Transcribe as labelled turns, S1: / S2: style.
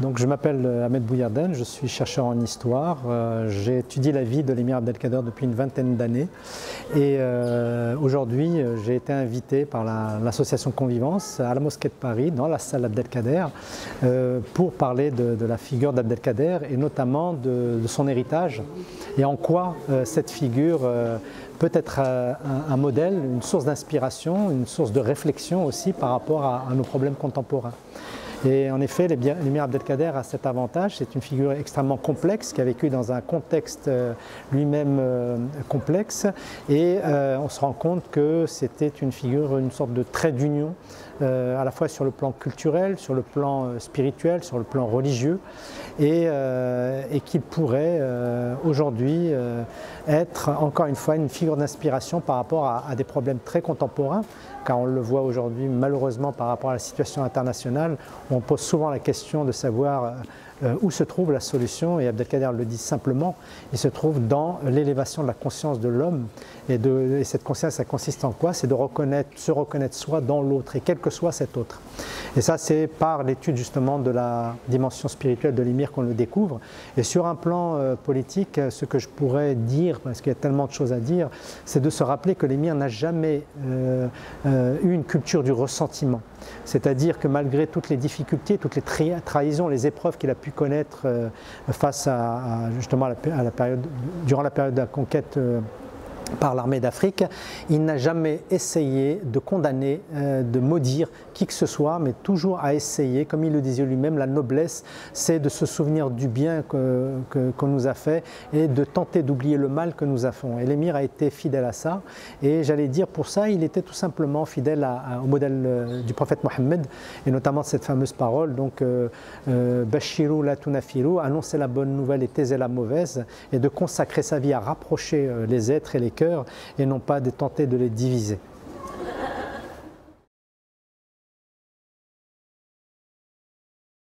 S1: Donc, je m'appelle Ahmed Bouyardane, je suis chercheur en histoire. J'ai étudié la vie de l'émir Abdelkader depuis une vingtaine d'années. Et aujourd'hui, j'ai été invité par l'association Convivence à la mosquée de Paris, dans la salle Abdelkader, pour parler de la figure d'Abdelkader et notamment de son héritage et en quoi cette figure peut être un modèle, une source d'inspiration, une source de réflexion aussi par rapport à nos problèmes contemporains. Et en effet, l'émir Abdelkader a cet avantage, c'est une figure extrêmement complexe qui a vécu dans un contexte lui-même complexe et on se rend compte que c'était une figure, une sorte de trait d'union à la fois sur le plan culturel, sur le plan spirituel, sur le plan religieux et qu'il pourrait aujourd'hui être encore une fois une figure d'inspiration par rapport à des problèmes très contemporains, car on le voit aujourd'hui malheureusement par rapport à la situation internationale, on pose souvent la question de savoir où se trouve la solution, et Abdelkader le dit simplement, il se trouve dans l'élévation de la conscience de l'homme, et cette conscience, ça consiste en quoi? C'est de se reconnaître soi dans l'autre, et quel que soit cet autre. Et ça, c'est par l'étude justement de la dimension spirituelle de l'émir qu'on le découvre. Et sur un plan politique, ce que je pourrais dire, parce qu'il y a tellement de choses à dire, c'est de se rappeler que l'émir n'a jamais eu une culture du ressentiment. C'est-à-dire que malgré toutes les difficultés, toutes les trahisons, les épreuves qu'il a pu connaître face justement durant la période de la conquête par l'armée d'Afrique, il n'a jamais essayé de condamner, de maudire qui que ce soit, mais toujours à essayer, comme il le disait lui-même, la noblesse, c'est de se souvenir du bien qu'on nous a fait et de tenter d'oublier le mal que nous avons. Et l'émir a été fidèle à ça, et j'allais dire pour ça, il était tout simplement fidèle au modèle du prophète Mohammed, et notamment cette fameuse parole, donc Bashiru la tunafiru, annoncer la bonne nouvelle et taiser la mauvaise, et de consacrer sa vie à rapprocher les êtres et les cœurs, et non pas de tenter de les diviser.